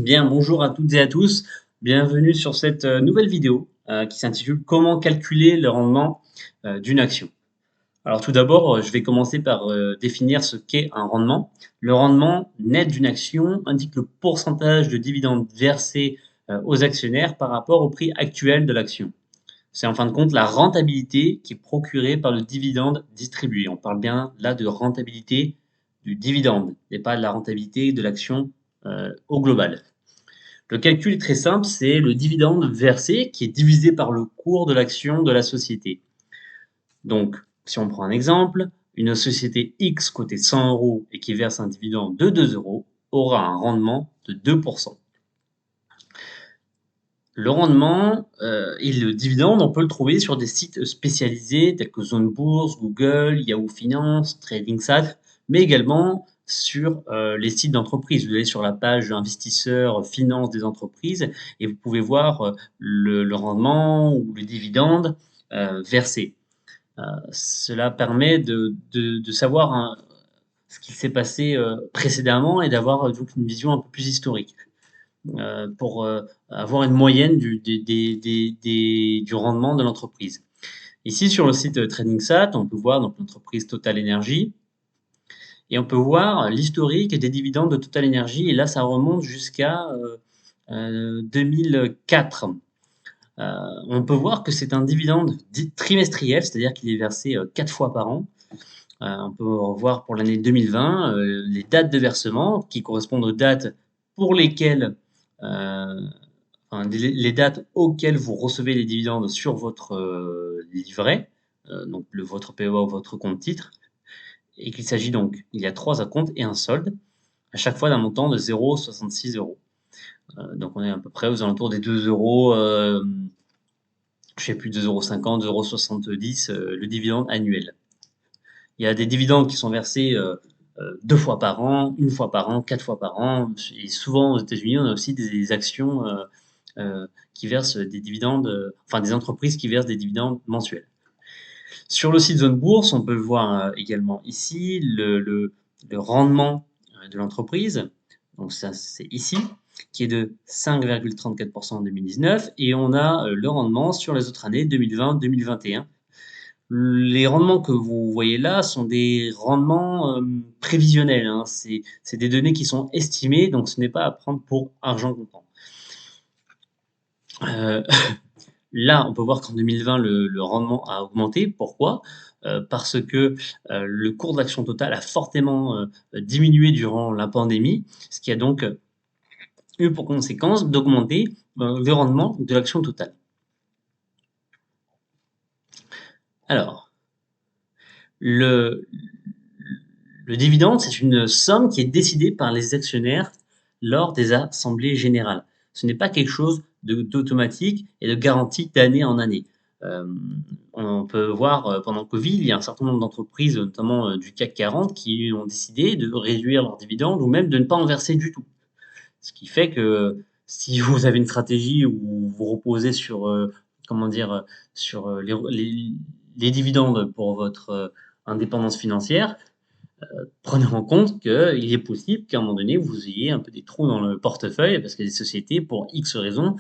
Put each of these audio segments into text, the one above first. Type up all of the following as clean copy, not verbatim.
Bien, bonjour à toutes et à tous. Bienvenue sur cette nouvelle vidéo qui s'intitule Comment calculer le rendement d'une action. Alors tout d'abord, je vais commencer par définir ce qu'est un rendement. Le rendement net d'une action indique le pourcentage de dividendes versés aux actionnaires par rapport au prix actuel de l'action. C'est en fin de compte la rentabilité qui est procurée par le dividende distribué. On parle bien là de rentabilité du dividende et pas de la rentabilité de l'action au global. Le calcul est très simple, c'est le dividende versé qui est divisé par le cours de l'action de la société. Donc, si on prend un exemple, une société X cotée 100 € et qui verse un dividende de 2 € aura un rendement de 2%. Le rendement et le dividende, on peut le trouver sur des sites spécialisés tels que Zone Bourse, Google, Yahoo Finance, TradingSat, mais également sur les sites d'entreprise. Vous allez sur la page investisseurs finance des entreprises et vous pouvez voir le rendement ou le dividende versé. Cela permet de savoir ce qui s'est passé précédemment et d'avoir donc une vision un peu plus historique pour avoir une moyenne du rendement de l'entreprise. Ici, sur le site TradingSat, on peut voir donc l'entreprise Total Energy et on peut voir l'historique des dividendes de Total Energy. Et là, ça remonte jusqu'à 2004. On peut voir que c'est un dividende dit trimestriel, c'est-à-dire qu'il est versé 4 fois par an. On peut voir pour l'année 2020 les dates de versement qui correspondent aux dates pour lesquelles enfin, les dates auxquelles vous recevez les dividendes sur votre livret, donc votre PEA ou votre compte titre, et qu'il s'agit donc, il y a 3 acomptes et un solde, à chaque fois d'un montant de 0,66 €. Donc on est à peu près aux alentours des 2 €, je sais plus, 2,50 €, 2,70 €, le dividende annuel. Il y a des dividendes qui sont versés 2 fois par an, 1 fois par an, 4 fois par an. Et souvent aux États-Unis, on a aussi des actions qui versent des dividendes, enfin des entreprises qui versent des dividendes mensuels. Sur le site Zone Bourse, on peut voir également ici le rendement de l'entreprise. Donc ça, c'est ici, qui est de 5,34% en 2019. Et on a le rendement sur les autres années 2020, 2021. Les rendements que vous voyez là sont des rendements prévisionnels. Hein. C'est des données qui sont estimées, donc ce n'est pas à prendre pour argent comptant. Euh, Là, on peut voir qu'en 2020, le rendement a augmenté. Pourquoi? Parce que le cours de l'action totale a fortement diminué durant la pandémie, ce qui a donc eu pour conséquence d'augmenter le rendement de l'action totale. Alors, le, le dividende, c'est une somme qui est décidée par les actionnaires lors des assemblées générales. Ce n'est pas quelque chose d'automatique et de garanti d'année en année. Euh, on peut voir pendant le Covid, il y a un certain nombre d'entreprises, notamment du CAC 40, qui ont décidé de réduire leurs dividendes ou même de ne pas en verser du tout. Ce qui fait que si vous avez une stratégie où vous reposez sur, comment dire, sur les dividendes pour votre indépendance financière, prenez en compte qu'il est possible qu'à un moment donné, vous ayez un peu des trous dans le portefeuille parce qu'il y a des sociétés, pour X raisons,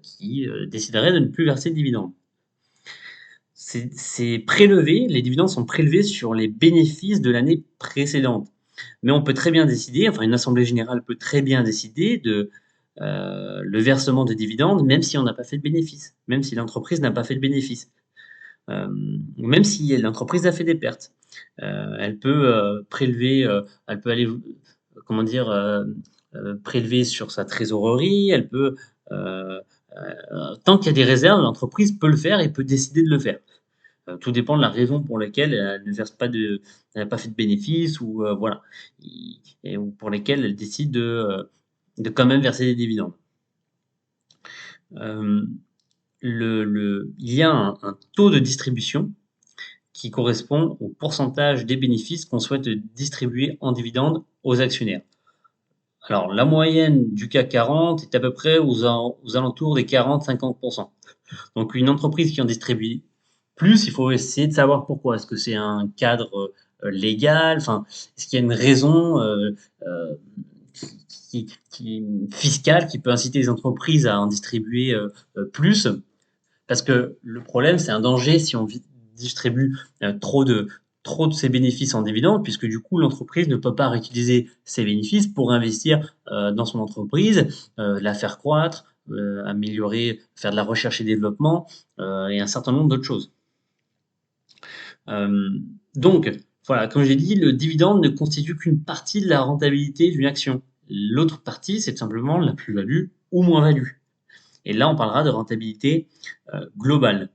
qui décideraient de ne plus verser de dividendes. C'est prélevé, les dividendes sont prélevés sur les bénéfices de l'année précédente. Mais on peut très bien décider, enfin une assemblée générale peut très bien décider de le versement de dividendes, même si on n'a pas fait de bénéfice, même si l'entreprise n'a pas fait de bénéfice, même si l'entreprise a fait des pertes. Elle peut prélever, elle peut aller, comment dire, prélever sur sa trésorerie, elle peut, tant qu'il y a des réserves, l'entreprise peut le faire et peut décider de le faire. Tout dépend de la raison pour laquelle elle ne verse pas de, elle n'a pas fait de bénéfices ou voilà, ou pour lesquelles elle décide de quand même verser des dividendes. Euh, il y a un taux de distribution qui correspond au pourcentage des bénéfices qu'on souhaite distribuer en dividendes aux actionnaires. Alors, la moyenne du CAC 40 est à peu près aux alentours des 40-50%. Donc, une entreprise qui en distribue plus, il faut essayer de savoir pourquoi. Est-ce que c'est un cadre légal? Enfin, est-ce qu'il y a une raison fiscale qui peut inciter les entreprises à en distribuer plus. Parce que le problème, c'est un danger si on distribue trop de ses bénéfices en dividendes, puisque du coup, l'entreprise ne peut pas réutiliser ses bénéfices pour investir dans son entreprise, la faire croître, améliorer, faire de la recherche et développement, et un certain nombre d'autres choses. Donc, voilà, comme j'ai dit, le dividende ne constitue qu'une partie de la rentabilité d'une action. L'autre partie, c'est tout simplement la plus-value ou moins-value. Et là, on parlera de rentabilité globale.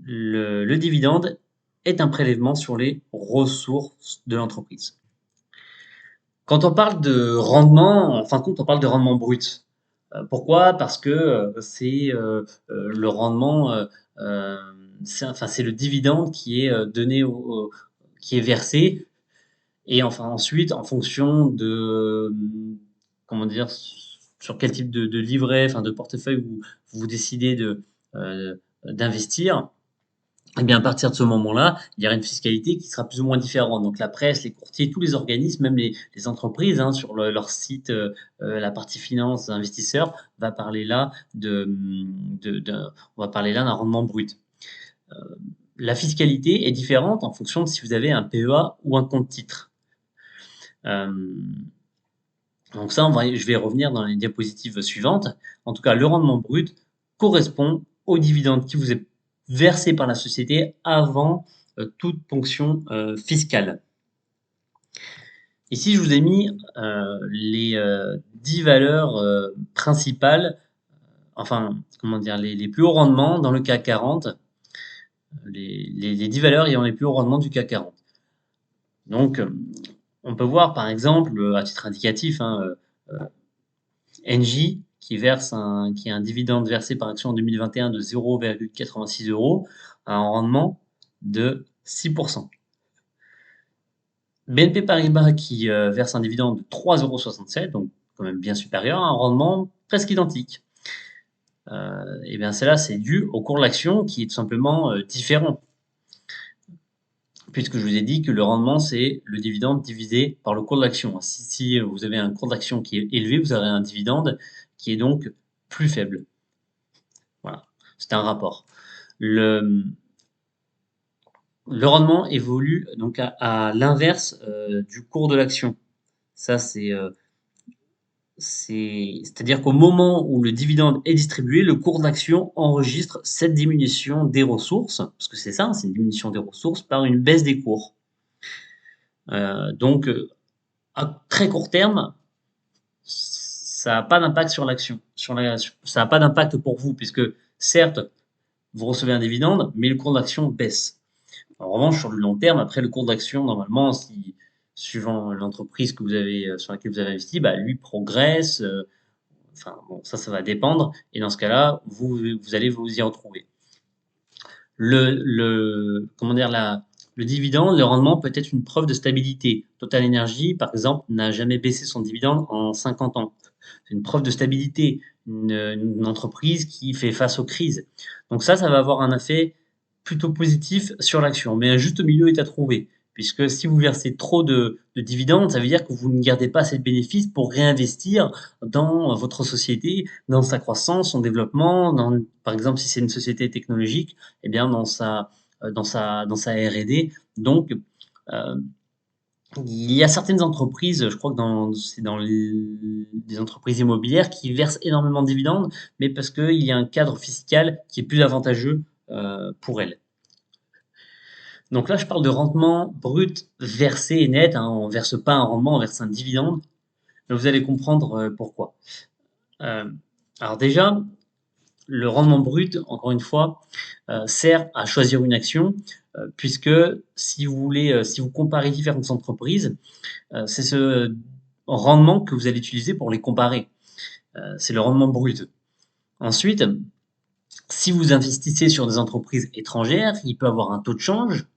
Le dividende est un prélèvement sur les ressources de l'entreprise. Quand on parle de rendement, en fin de compte, on parle de rendement brut. Pourquoi? Parce que c'est le rendement, c'est le dividende qui est donné qui est versé, et enfin ensuite, en fonction de comment dire, sur quel type de livret, enfin de portefeuille vous décidez d'investir, et bien à partir de ce moment-là, il y aura une fiscalité qui sera plus ou moins différente. Donc la presse, les courtiers, tous les organismes, même les entreprises, hein, sur leur site, la partie finance, investisseurs, va parler là on va parler là d'un rendement brut. La fiscalité est différente en fonction de si vous avez un PEA ou un compte titre. Donc ça, je vais revenir dans les diapositives suivantes. En tout cas, le rendement brut correspond au dividende qui vous est versé par la société avant toute ponction fiscale. Ici, je vous ai mis les 10 valeurs principales, enfin, comment dire, les plus hauts rendements dans le CAC 40, les 10 valeurs ayant les plus hauts rendements du CAC 40. Donc, on peut voir par exemple, à titre indicatif, hein, Engie qui a un dividende versé par action en 2021 de 0,86 €, a un rendement de 6%. BNP Paribas qui verse un dividende de 3,67 €, donc quand même bien supérieur, a un rendement presque identique. Et bien cela, c'est dû au cours de l'action qui est tout simplement différent. Puisque je vous ai dit que le rendement, c'est le dividende divisé par le cours de l'action. Si vous avez un cours d'action qui est élevé, vous aurez un dividende qui est donc plus faible. Voilà, c'est un rapport. Le rendement évolue donc à l'inverse du cours de l'action. Ça, c'est-à-dire qu'au moment où le dividende est distribué, le cours de l'action enregistre cette diminution des ressources, parce que c'est ça, c'est une diminution des ressources par une baisse des cours. Donc, à très court terme, ça n'a pas d'impact sur l'action. Ça n'a pas d'impact pour vous, puisque certes, vous recevez un dividende, mais le cours d'action baisse. En revanche, sur le long terme, après le cours d'action, normalement, suivant l'entreprise que vous avez, sur laquelle vous avez investi, bah, lui progresse. Enfin, bon, ça va dépendre. Et dans ce cas-là, vous allez vous y retrouver. Comment dire, le dividende, le rendement peut être une preuve de stabilité. Total Energy, par exemple, n'a jamais baissé son dividende en 50 ans. C'est une preuve de stabilité, une entreprise qui fait face aux crises. Donc ça va avoir un effet plutôt positif sur l'action. Mais un juste milieu est à trouver, puisque si vous versez trop de dividendes, ça veut dire que vous ne gardez pas assez de bénéfices pour réinvestir dans votre société, dans sa croissance, son développement, par exemple, si c'est une société technologique, eh bien dans sa R&D. Donc, il y a certaines entreprises, je crois que c'est dans les entreprises immobilières qui versent énormément de dividendes, mais parce qu'il y a un cadre fiscal qui est plus avantageux pour elles. Donc là, je parle de rendement brut versé et net. Hein, on ne verse pas un rendement, on verse un dividende. Mais vous allez comprendre pourquoi. Alors déjà, le rendement brut, encore une fois, sert à choisir une action, puisque si vous comparez différentes entreprises, c'est ce rendement que vous allez utiliser pour les comparer. C'est le rendement brut. Ensuite, si vous investissez sur des entreprises étrangères, il peut avoir un taux de change,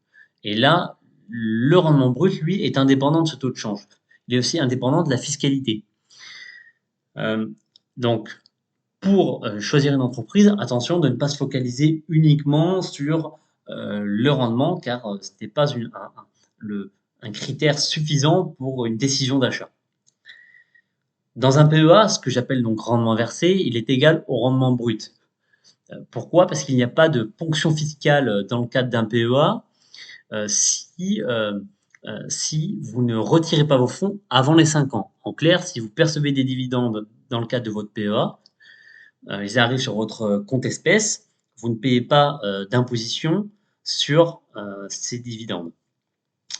et là, le rendement brut, lui, est indépendant de ce taux de change. Il est aussi indépendant de la fiscalité. Donc, pour choisir une entreprise, attention de ne pas se focaliser uniquement sur le rendement, car ce n'est pas un critère suffisant pour une décision d'achat. Dans un PEA, ce que j'appelle donc rendement versé, il est égal au rendement brut. Pourquoi? Parce qu'il n'y a pas de ponction fiscale dans le cadre d'un PEA si vous ne retirez pas vos fonds avant les 5 ans. En clair, si vous percevez des dividendes dans le cadre de votre PEA, ils arrivent sur votre compte espèce, vous ne payez pas d'imposition sur ces dividendes.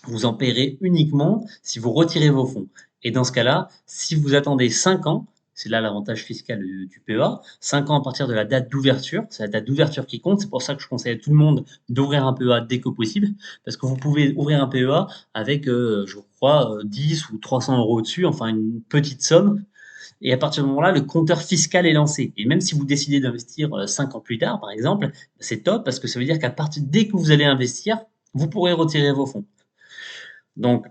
Vous en paierez uniquement si vous retirez vos fonds. Et dans ce cas-là, si vous attendez 5 ans, c'est là l'avantage fiscal du PEA, 5 ans à partir de la date d'ouverture, c'est la date d'ouverture qui compte, c'est pour ça que je conseille à tout le monde d'ouvrir un PEA dès que possible, parce que vous pouvez ouvrir un PEA avec, je crois, 10 ou 300 euros au-dessus, enfin une petite somme, et à partir de ce moment-là, le compteur fiscal est lancé. Et même si vous décidez d'investir 5 ans plus tard, par exemple, c'est top, parce que ça veut dire qu'à partir dès que vous allez investir, vous pourrez retirer vos fonds. Donc,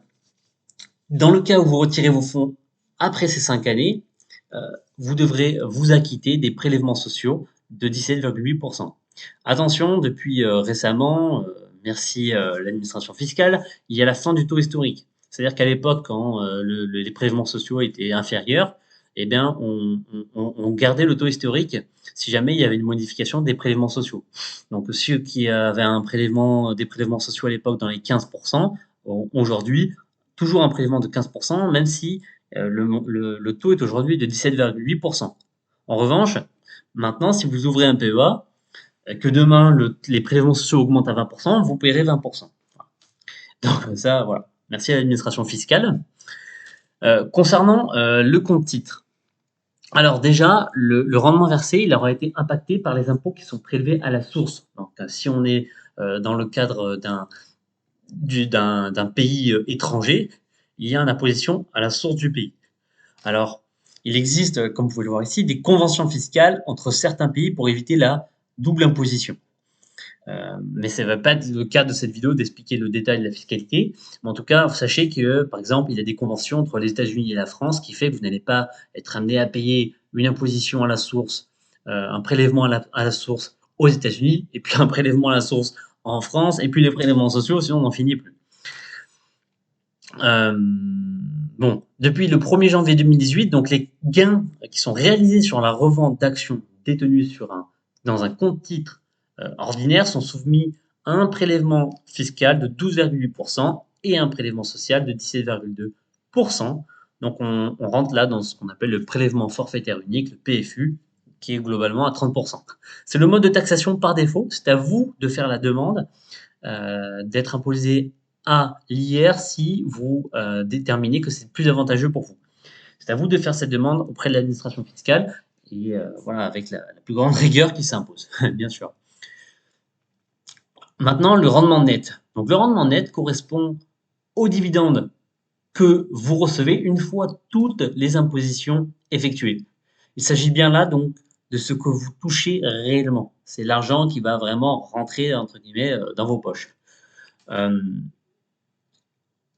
dans le cas où vous retirez vos fonds après ces 5 années, vous devrez vous acquitter des prélèvements sociaux de 17,8%. Attention, depuis récemment, merci l'administration fiscale, il y a la fin du taux historique. C'est-à-dire qu'à l'époque, quand les prélèvements sociaux étaient inférieurs, eh bien, on gardait le taux historique si jamais il y avait une modification des prélèvements sociaux. Donc, ceux qui avaient des prélèvements sociaux à l'époque dans les 15%, aujourd'hui, toujours un prélèvement de 15%, même si le taux est aujourd'hui de 17,8%. En revanche, maintenant, si vous ouvrez un PEA, que demain les prélèvements sociaux augmentent à 20%, vous paierez 20%. Donc ça, voilà. Merci à l'administration fiscale. Concernant le compte titre. Alors déjà, le rendement versé, il aura été impacté par les impôts qui sont prélevés à la source. Donc si on est dans le cadre d'un pays étranger, il y a une imposition à la source du pays. Alors, il existe, comme vous pouvez le voir ici, des conventions fiscales entre certains pays pour éviter la double imposition. Mais ça ne va pas être le cas de cette vidéo d'expliquer le détail de la fiscalité. Mais en tout cas, sachez que, par exemple, il y a des conventions entre les États-Unis et la France qui fait que vous n'allez pas être amené à payer une imposition à la source, un prélèvement à la source aux États-Unis, et puis un prélèvement à la source en France, et puis les prélèvements sociaux, sinon on n'en finit plus. Bon, depuis le 1er janvier 2018, donc les gains qui sont réalisés sur la revente d'actions détenues dans un compte titre ordinaire sont soumis à un prélèvement fiscal de 12,8% et un prélèvement social de 17,2%. Donc on rentre là dans ce qu'on appelle le prélèvement forfaitaire unique, le PFU, qui est globalement à 30%. C'est le mode de taxation par défaut. C'est à vous de faire la demande d'être imposé à l'IR si vous déterminez que c'est plus avantageux pour vous. C'est à vous de faire cette demande auprès de l'administration fiscale et voilà, avec la plus grande rigueur qui s'impose, bien sûr. Maintenant, le rendement net. Donc, le rendement net correspond aux dividendes que vous recevez une fois toutes les impositions effectuées. Il s'agit bien là donc de ce que vous touchez réellement. C'est l'argent qui va vraiment rentrer entre guillemets dans vos poches. Dans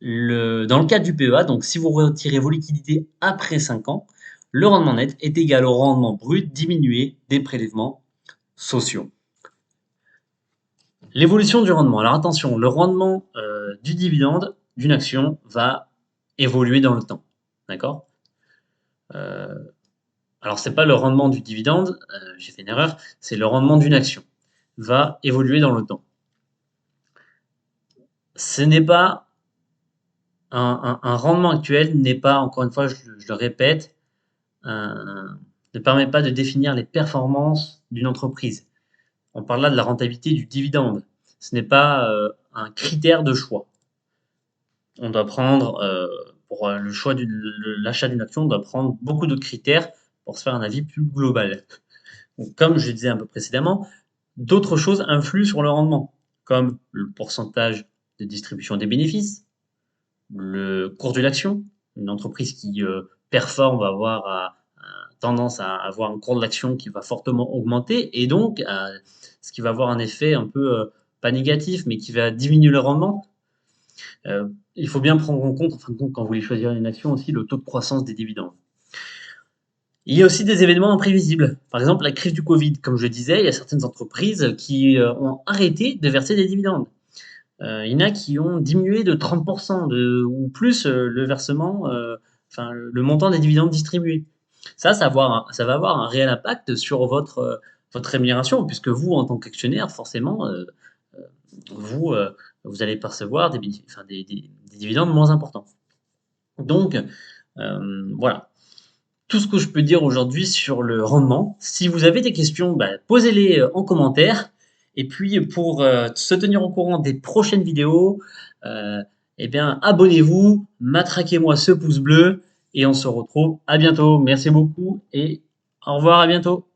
le cadre du PEA, donc si vous retirez vos liquidités après 5 ans, le rendement net est égal au rendement brut diminué des prélèvements sociaux. L'évolution du rendement. Alors attention, le rendement du dividende d'une action va évoluer dans le temps. D'accord Alors, ce n'est pas le rendement du dividende, j'ai fait une erreur, c'est le rendement d'une action. Va évoluer dans le temps. Ce n'est pas un rendement actuel n'est pas, encore une fois, je le répète, ne permet pas de définir les performances d'une entreprise. On parle là de la rentabilité du dividende. Ce n'est pas un critère de choix. On doit prendre, pour le choix l'achat d'une action, on doit prendre beaucoup d'autres critères pour se faire un avis plus global. Donc, comme je le disais un peu précédemment, d'autres choses influent sur le rendement, comme le pourcentage de distribution des bénéfices, le cours de l'action. Une entreprise qui performe va avoir tendance à avoir un cours de l'action qui va fortement augmenter et donc ce qui va avoir un effet un peu pas négatif mais qui va diminuer le rendement. Il faut bien prendre en compte, quand vous voulez choisir une action aussi, le taux de croissance des dividendes. Il y a aussi des événements imprévisibles. Par exemple, la crise du Covid, comme je disais, il y a certaines entreprises qui ont arrêté de verser des dividendes. Il y en a qui ont diminué de 30 ou plus, le versement, enfin le montant des dividendes distribués. Ça va avoir un réel impact sur votre rémunération puisque vous, en tant qu'actionnaire, forcément, vous, vous allez percevoir des dividendes moins importants. Donc, voilà, tout ce que je peux dire aujourd'hui sur le rendement. Si vous avez des questions, bah, posez-les en commentaire. Et puis, pour se tenir au courant des prochaines vidéos, euh, eh bien, abonnez-vous, matraquez-moi ce pouce bleu et on se retrouve à bientôt. Merci beaucoup et au revoir, à bientôt.